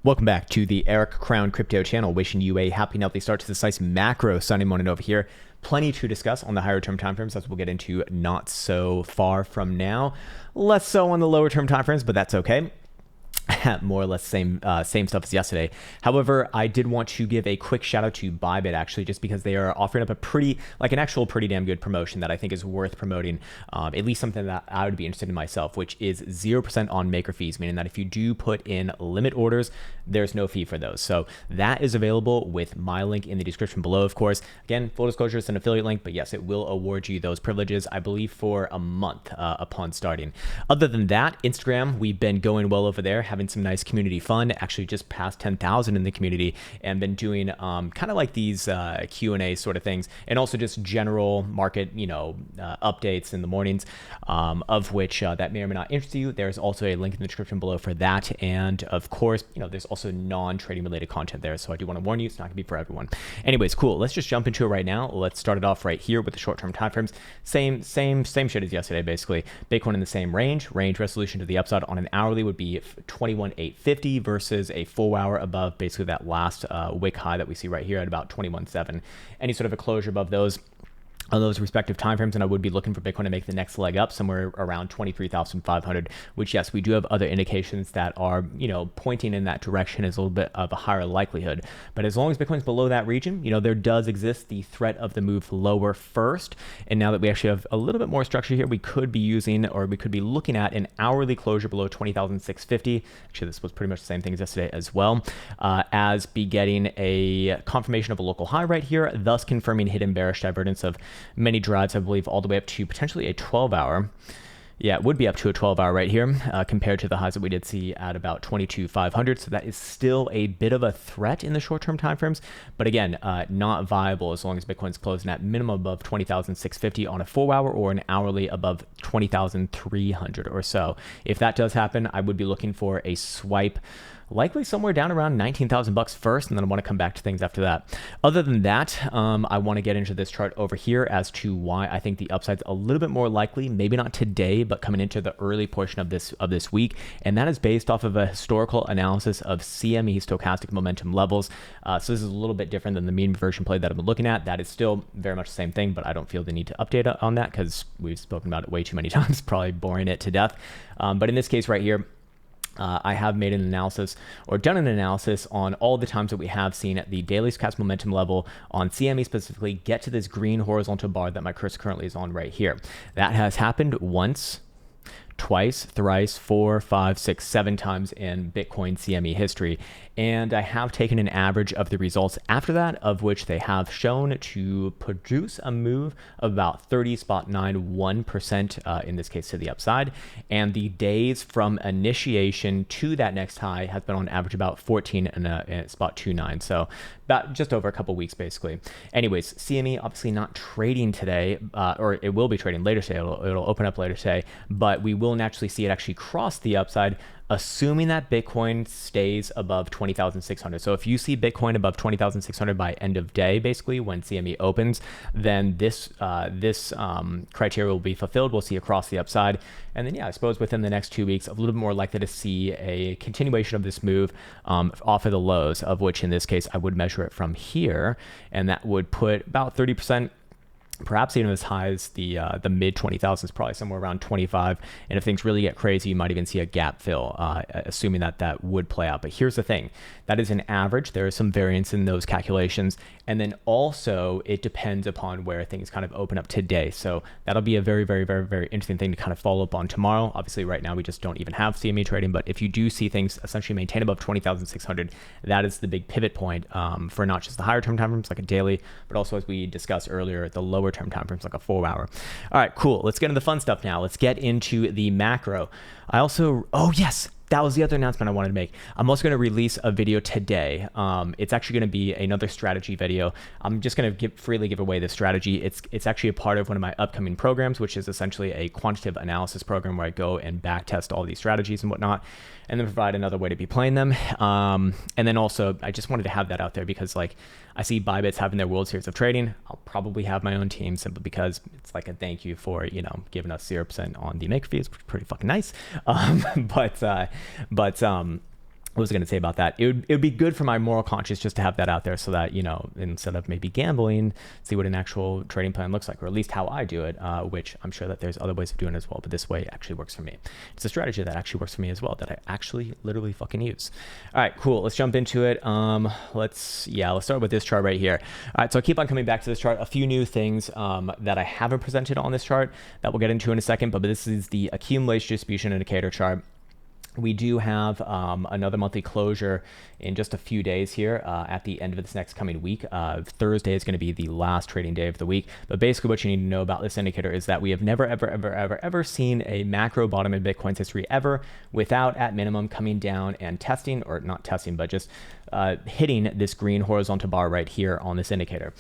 Welcome back to the Eric Krown Crypto channel. Wishing you a happy and healthy start to this nice macro Sunday morning over here. Plenty to discuss on the higher term timeframes, as we'll get into not so far from now. Less so on the lower term timeframes, but that's okay. More or less same stuff as yesterday. However, I did want to give a quick shout out to Bybit, actually, just because they are offering up a pretty damn good promotion that I think is worth promoting. At least something that I would be interested in myself, which is 0% on maker fees, meaning that if you do put in limit orders, there's no fee for those. So that is available with my link in the description below, of course. Again, full disclosure, it's an affiliate link, but yes, it will award you those privileges, I believe, for a month upon starting. Other than that, Instagram, we've been going well over there, having some nice community fun. Actually just passed 10,000 in the community, and been doing kind of like these Q&A sort of things, and also just general market updates in the mornings, of which that may or may not interest you. There's also a link in the description below for that, and of course there's also non-trading related content there, so I do want to warn you, it's not gonna be for everyone. Anyways, cool, let's just jump into it right now. Let's start it off right here with the short-term timeframes. Same shit as yesterday, basically. Bitcoin in the same range resolution to the upside on an hourly would be 21,850 versus a 4 hour above basically that last wick high that we see right here at about 21.7. Any sort of a closure above those on those respective timeframes, and I would be looking for Bitcoin to make the next leg up somewhere around 23,500, which, yes, we do have other indications that are, pointing in that direction is a little bit of a higher likelihood. But as long as Bitcoin's below that region, there does exist the threat of the move lower first. And now that we actually have a little bit more structure here, we could be using, or we could be looking at an hourly closure below 20,650. Actually, this was pretty much the same thing as yesterday as well, as be getting a confirmation of a local high right here, thus confirming hidden bearish divergence of many drives, I believe, all the way up to potentially a 12 hour. Yeah, it would be up to a 12 hour right here, compared to the highs that we did see at about 22,500. So that is still a bit of a threat in the short-term timeframes, but again, not viable as long as Bitcoin's closing at minimum above 20,650 on a 4 hour, or an hourly above 20,300 or so. If that does happen, I would be looking for a swipe, likely somewhere down around 19,000 bucks first, and then I want to come back to things after that. Other than that, I want to get into this chart over here as to why I think the upside's a little bit more likely, maybe not today, but coming into the early portion of this week, and that is based off of a historical analysis of CME stochastic momentum levels. So this is a little bit different than the mean reversion play that I've been looking at. That is still very much the same thing, but I don't feel the need to update on that because we've spoken about it way too many times, probably boring it to death. But in this case right here, I have made an analysis, or done an analysis, on all the times that we have seen the daily stochastic momentum level on CME specifically get to this green horizontal bar that my cursor currently is on right here. That has happened once, twice, thrice, 4, 5, 6, 7 times in Bitcoin CME history. And I have taken an average of the results after that, of which they have shown to produce a move of about 30.91% in this case to the upside. And the days from initiation to that next high has been on average about 14 and spot 29. So about just over a couple weeks basically. Anyways, CME obviously not trading today, or it will be trading later today. It'll open up later today, but we will naturally see it actually cross the upside, assuming that Bitcoin stays above 20,600. So if you see Bitcoin above 20,600 by end of day, basically when CME opens, then this criteria will be fulfilled. We'll see across the upside. And then, yeah, I suppose within the next 2 weeks, a little bit more likely to see a continuation of this move off of the lows, of which in this case, I would measure it from here. And that would put about 30%, perhaps even as high as the mid 20,000s, probably somewhere around 25. And if things really get crazy, you might even see a gap fill, assuming that would play out. But here's the thing, that is an average. There is some variance in those calculations. And then also it depends upon where things kind of open up today. So that'll be a very, very, very, very interesting thing to kind of follow up on tomorrow. Obviously right now we just don't even have CME trading, but if you do see things essentially maintain above 20,600, that is the big pivot point for not just the higher term timeframes like a daily, but also, as we discussed earlier, the lower term timeframes like a 4 hour. All right, cool. Let's get into the fun stuff now. Let's get into the macro. Oh yes, that was the other announcement I wanted to make. I'm also going to release a video today. It's actually going to be another strategy video. I'm just going to freely give away this strategy. It's actually a part of one of my upcoming programs, which is essentially a quantitative analysis program where I go and back test all these strategies and whatnot, and then provide another way to be playing them. And then also, I just wanted to have that out there because, like, I see Bybit's having their World Series of Trading. I'll probably have my own team simply because it's like a thank you for, giving us 0% on the maker fees, which is pretty fucking nice. what was I going to say about that? It would be good for my moral conscience just to have that out there so that, you know, instead of maybe gambling, see what an actual trading plan looks like, or at least how I do it, which I'm sure that there's other ways of doing it as well, but this way actually works for me. It's a strategy that actually works for me as well that I actually literally fucking use. All right, cool. Let's jump into it. Let's start with this chart right here. All right, so I keep on coming back to this chart. A few new things that I haven't presented on this chart that we'll get into in a second, but this is the accumulation distribution indicator chart. We do have another monthly closure in just a few days here at the end of this next coming week. Thursday is going to be the last trading day of the week. But basically what you need to know about this indicator is that we have never, ever seen a macro bottom in Bitcoin's history ever without at minimum coming down and testing, or not testing, but just hitting this green horizontal bar right here on this indicator.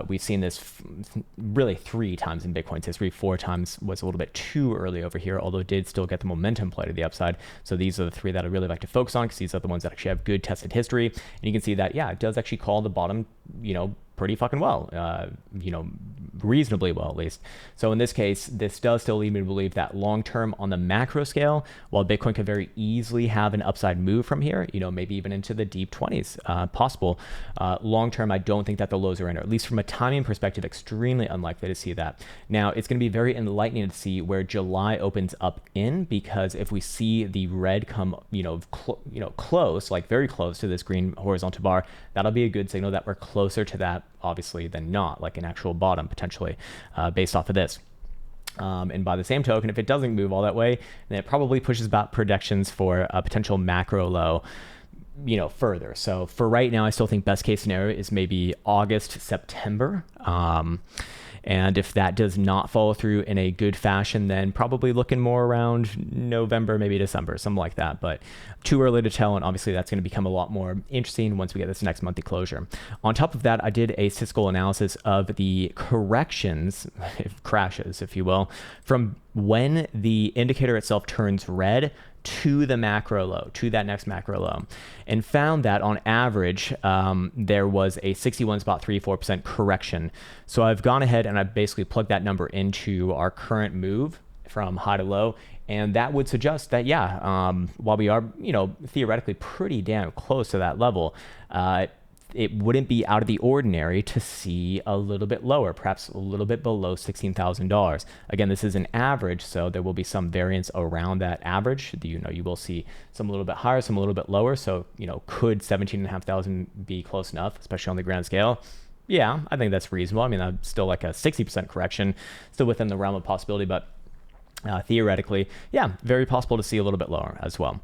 We've seen this really 3 times in Bitcoin's history. 4 times was a little bit too early over here, although it did still get the momentum play to the upside. So these are the 3 that I really like to focus on because these are the ones that actually have good tested history. And you can see that, yeah, it does actually call the bottom, you know, pretty fucking well, you know, reasonably well at least. So in this case, this does still lead me to believe that long term on the macro scale, while Bitcoin could very easily have an upside move from here, you know, maybe even into the deep 20s possible. Long term, I don't think that the lows are in, or at least from a timing perspective, extremely unlikely to see that. Now, it's going to be very enlightening to see where July opens up in, because if we see the red come, close, like very close to this green horizontal bar, that'll be a good signal that we're closer to that, obviously, than not, like an actual bottom potentially based off of this. And by the same token, if it doesn't move all that way, then it probably pushes back predictions for a potential macro low, you know, further. So for right now, I still think best case scenario is maybe August, September. And if that does not follow through in a good fashion, then probably looking more around November, maybe December, something like that. But too early to tell. And obviously that's going to become a lot more interesting once we get this next monthly closure. On top of that, I did a statistical analysis of the corrections, crashes, if you will, from when the indicator itself turns red to the macro low, to that next macro low, and found that on average, there was a 61.34% correction. So I've gone ahead and I've basically plugged that number into our current move from high to low. And that would suggest that, yeah, while we are, you know, theoretically pretty damn close to that level, it wouldn't be out of the ordinary to see a little bit lower, perhaps a little bit below $16,000. Again, this is an average, so there will be some variance around that average. You know, you will see some a little bit higher, some a little bit lower. So, you know, could 17,500 be close enough, especially on the grand scale? Yeah, I think that's reasonable. I mean, that's still like a 60% correction, still within the realm of possibility, but theoretically, yeah, very possible to see a little bit lower as well.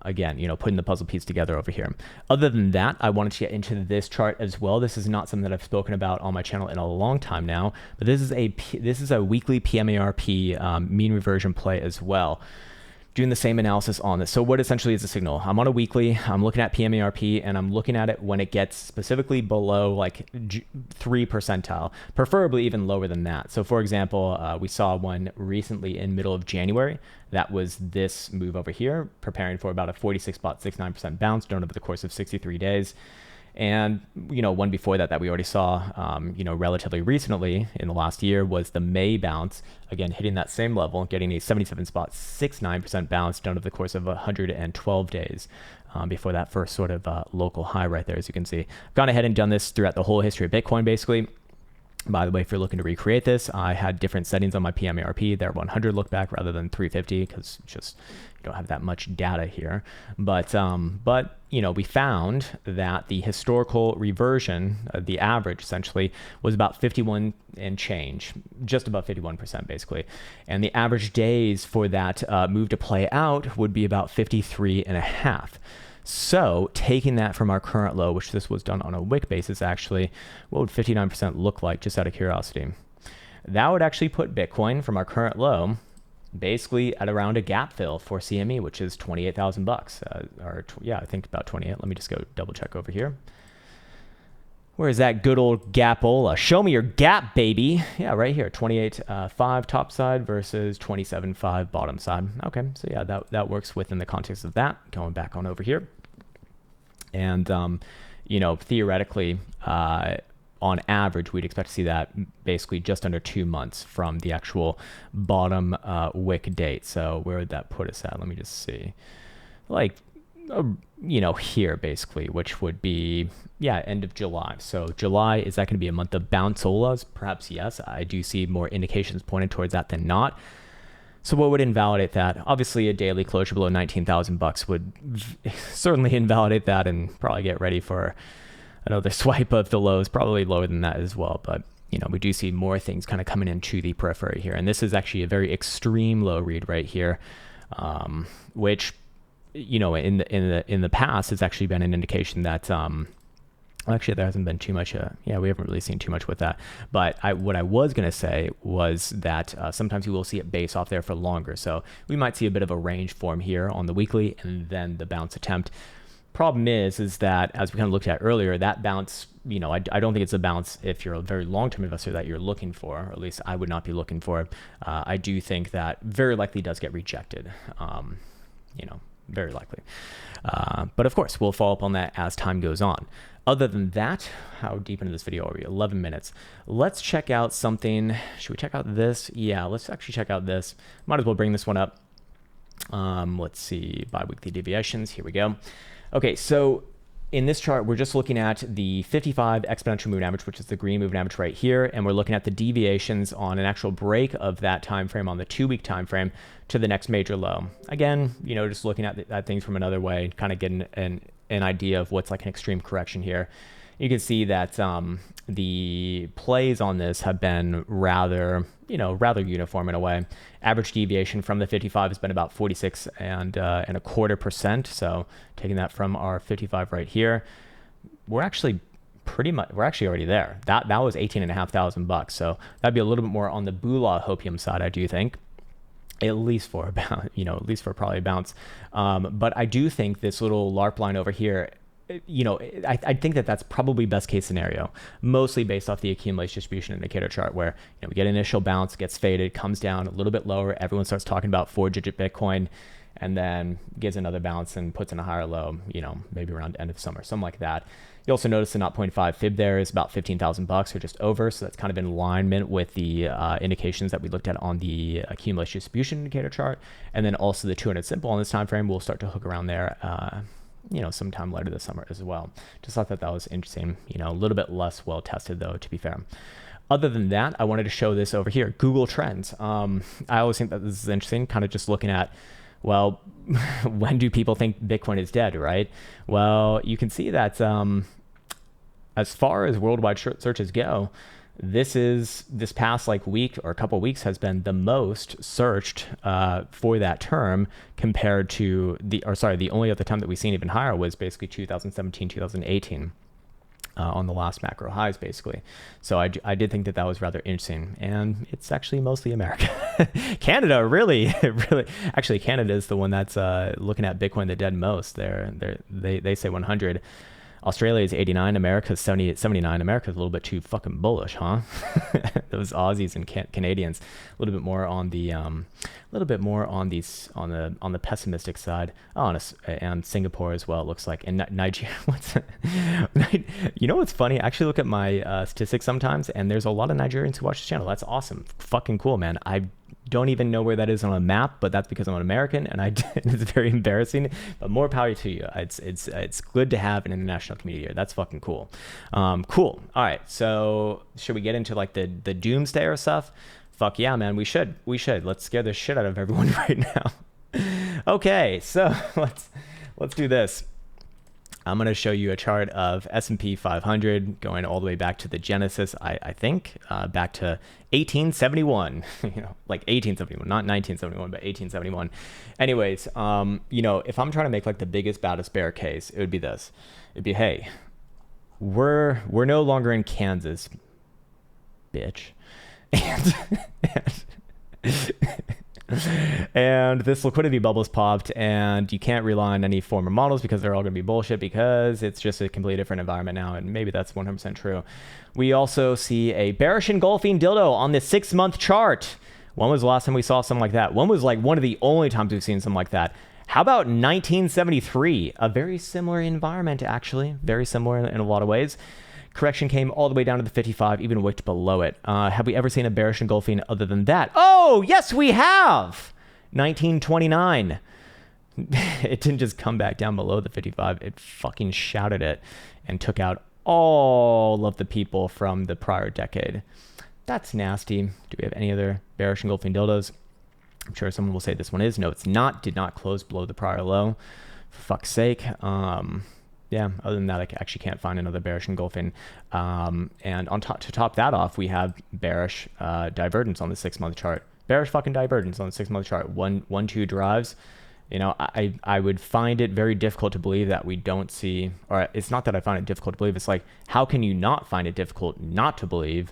Again, you know, putting the puzzle piece together over here. Other than that, I wanted to get into this chart as well. This is not something that I've spoken about on my channel in a long time now, but this is a weekly PMARP mean reversion play as well. Doing the same analysis on this. So what essentially is the signal? I'm on a weekly, I'm looking at PMARP, and I'm looking at it when it gets specifically below like 3 percentile, preferably even lower than that. So for example, we saw one recently in middle of January. That was this move over here, preparing for about a 46.69% bounce done over the course of 63 days. And, you know, one before that we already saw, you know, relatively recently in the last year was the May bounce, again, hitting that same level, getting a 77.69% bounce done over the course of 112 days before that first sort of local high right there, as you can see. I've gone ahead and done this throughout the whole history of Bitcoin, basically. By the way, if you're looking to recreate this, I had different settings on my PMARP. They're 100 look back rather than 350 because just you don't have that much data here. But you know, we found that the historical reversion, the average essentially, was about 51 and change, just about 51% basically. And the average days for that move to play out would be about 53 and a half. So taking that from our current low, which this was done on a wick basis actually, what would 59% look like, just out of curiosity? That would actually put Bitcoin from our current low basically at around a gap fill for CME, which is 28,000 bucks. Yeah, I think about 28. Let me just go double check over here. Where's that good old gapola? Show me your gap, baby. Yeah, right here, 28.5 top side versus 27.5 bottom side. Okay, so yeah, that works within the context of that. Going back on over here. And, you know, theoretically, on average, we'd expect to see that basically just under 2 months from the actual bottom wick date. So where would that put us at? Let me just see. Like, here basically, which would be, end of July. So July, is that going to be a month of bounce-olas? Perhaps yes. I do see more indications pointing towards that than not. So what would invalidate that? Obviously, a daily closure below $19,000 would certainly invalidate that, and probably get ready for another swipe of the lows, probably lower than that as well. But we do see more things kind of coming into the periphery here, and this is actually a very extreme low read right here, which in the past has actually been an indication that actually there hasn't been too much we haven't really seen too much with that. But what I was going to say was that sometimes you will see it base off there for longer, so we might see a bit of a range form here on the weekly and then the bounce attempt. Problem is that, as we kind of looked at earlier, that bounce, I don't think it's a bounce if you're a very long-term investor that you're looking for, or at least I would not be looking for. I do think that very likely does get rejected, very likely. But of course, we'll follow up on that as time goes on. Other than that, how deep into this video are we? 11 minutes. Let's check out something. Should we check out this? Yeah, let's actually check out this. Might as well bring this one up. Let's see, biweekly deviations. Here we go. Okay, so in this chart, we're just looking at the 55 exponential moving average, which is the green moving average right here, and we're looking at the deviations on an actual break of that time frame on the 2-week time frame to the next major low. Again, just looking at things from another way, kind of getting an idea of what's like an extreme correction here. You can see that the plays on this have been rather uniform in a way. Average deviation from the 55 has been about 46 and a quarter percent. So taking that from our 55 right here, we're actually already there. That was $18,500. So that'd be a little bit more on the Bula hopium side, I do think. At least for probably a bounce. But I do think this little LARP line over here, I think that's probably best case scenario, mostly based off the accumulation distribution indicator chart, where we get initial bounce, gets faded, comes down a little bit lower, everyone starts talking about 4-digit Bitcoin, and then gives another bounce and puts in a higher low, maybe around end of summer, something like that. You also notice the 0.5 fib there is about $15,000 or just over, so that's kind of in alignment with the indications that we looked at on the accumulation distribution indicator chart, and then also the 200 simple on this time frame will start to hook around there sometime later this summer as well. Just thought that was interesting. A little bit less well tested though, to be fair. Other than that, I wanted to show this over here, Google Trends. I always think that this is interesting, kind of just looking at, well, when do people think Bitcoin is dead, right? Well, you can see that as far as worldwide searches go, this past week or a couple of weeks has been the most searched for that term, compared to the only other time that we've seen even higher was basically 2017, 2018 on the last macro highs, basically. So I did think that was rather interesting, and it's actually mostly America. Canada, really, actually Canada is the one that's looking at Bitcoin the dead most. They say 100. Australia is 89, America is 79. America is a little bit too fucking bullish, huh? Those Aussies and Canadians, a little bit more on the pessimistic side. Oh, and Singapore as well, it looks like. And Nigeria, what's funny? I actually look at my statistics sometimes, and there's a lot of Nigerians who watch this channel. That's awesome. Fucking cool, man. I don't even know where that is on a map, but that's because I'm an American, and it's very embarrassing. But more power to you. It's good to have an international community here. That's fucking cool. Cool. All right. So should we get into the doomsday or stuff? Fuck yeah, man. We should. Let's scare the shit out of everyone right now. Okay. So let's do this. I'm going to show you a chart of S&P 500 going all the way back to the Genesis, I think, back to 1871, 1871, not 1971, but 1871. Anyways, if I'm trying to make the biggest, baddest bear case, it would be this. It'd be, hey, we're no longer in Kansas, bitch. And this liquidity bubble's popped, and you can't rely on any former models because they're all going to be bullshit, because it's just a completely different environment now, and maybe that's 100% true. We also see a bearish engulfing dildo on the 6-month chart. When was the last time we saw something like that? When was one of the only times we've seen something like that? How about 1973? A very similar environment, actually. Very similar in a lot of ways. Correction came all the way down to the 55, even wicked below it. Have we ever seen a bearish engulfing other than that? Oh, yes, we have. 1929. it didn't just come back down below the 55. It fucking shouted it and took out all of the people from the prior decade. That's nasty. Do we have any other bearish engulfing dildos? I'm sure someone will say this one is. No, it's not. Did not close below the prior low. For fuck's sake. Yeah, other than that, I actually can't find another bearish engulfing. And on top, to top that off, we have bearish divergence on the 6-month chart. Bearish fucking divergence on the 6-month chart. 1-2 drives. You know, I would find it very difficult to believe that we don't see, or it's not that I find it difficult to believe. It's like, how can you not find it difficult not to believe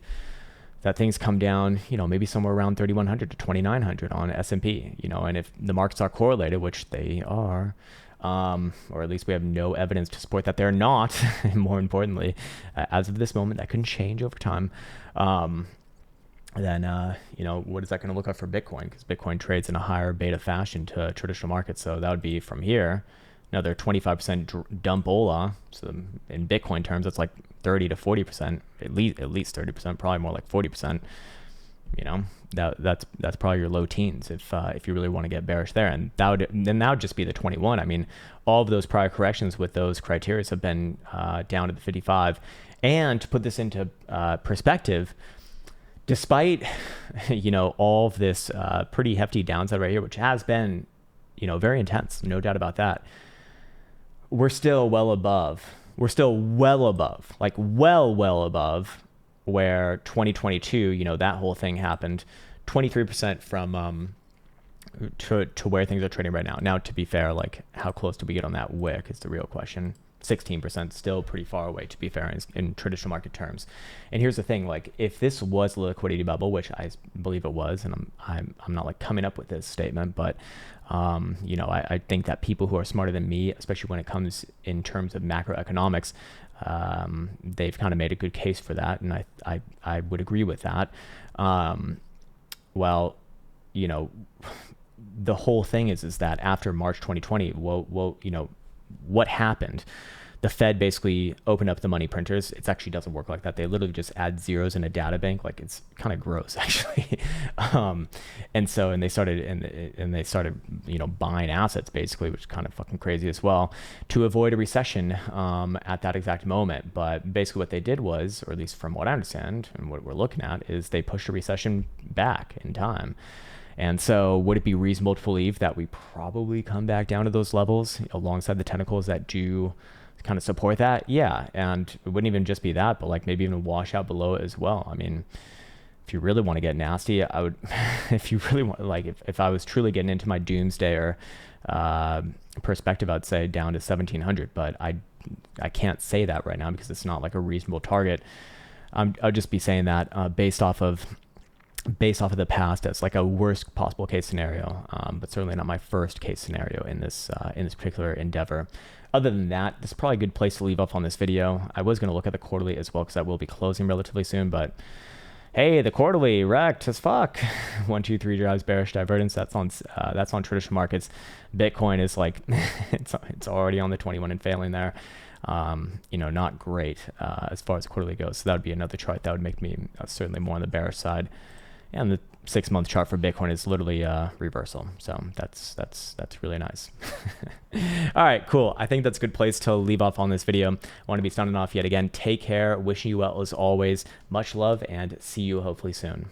that things come down, you know, maybe somewhere around 3,100 to 2,900 on S&P, you know, and if the markets are correlated, which they are, or at least we have no evidence to support that they're not, and more importantly, as of this moment, that can change over time, then, you know, what is that going to look like for Bitcoin? Because Bitcoin trades in a higher beta fashion to traditional markets. So that would be from here, another 25% dump OLA. So in Bitcoin terms, that's like 30 to 40%, at least 30%, probably more like 40%. You know, that's probably your low teens if you really want to get bearish there, and that would just be the 21. I mean, all of those prior corrections with those criteria have been down to the 55. And to put this into perspective, despite you know all of this pretty hefty downside right here, which has been, you know, very intense, no doubt about that, we're still well above, like well above where 2022, you know, that whole thing happened. 23% from to where things are trading right now. Now, to be fair, like, how close do we get on that wick is the real question. 16%, still pretty far away, to be fair, in traditional market terms. And here's the thing, like, if this was a liquidity bubble, which I believe it was, and I'm not like coming up with this statement, but you know, I think that people who are smarter than me, especially when it comes in terms of macroeconomics, they've kind of made a good case for that, and I would agree with that. Well, you know, the whole thing is that after March 2020, well, you know, what happened? The Fed basically opened up the money printers. It actually doesn't work like that. They literally just add zeros in a data bank. Like, it's kind of gross, actually. And they started, you know, buying assets basically, which is kind of fucking crazy as well, to avoid a recession at that exact moment. But basically what they did was, or at least from what I understand and what we're looking at, is they pushed a recession back in time. And so would it be reasonable to believe that we probably come back down to those levels alongside the technicals that do kind of support that? Yeah. And it wouldn't even just be that, but like maybe even wash out below it as well. I mean, if you really want to get nasty, I would, if you really want, like, if I was truly getting into my doomsday or perspective, I'd say down to 1,700, but I can't say that right now because it's not like a reasonable target. I'll just be saying that based off of the past as like a worst possible case scenario, but certainly not my first case scenario in this particular endeavor. Other than that, this is probably a good place to leave off on this video. I was going to look at the quarterly as well because I will be closing relatively soon, but hey, the quarterly wrecked as fuck. 1, 2, 3 drives bearish divergence. That's on traditional markets. Bitcoin is like it's already on the 21 and failing there. You know, not great as far as quarterly goes. So that would be another chart that would make me certainly more on the bearish side. And the 6-month chart for Bitcoin is literally reversal. So that's really nice. All right, cool. I think that's a good place to leave off on this video. I want to be signing off yet again. Take care. Wishing you well as always. Much love and see you hopefully soon.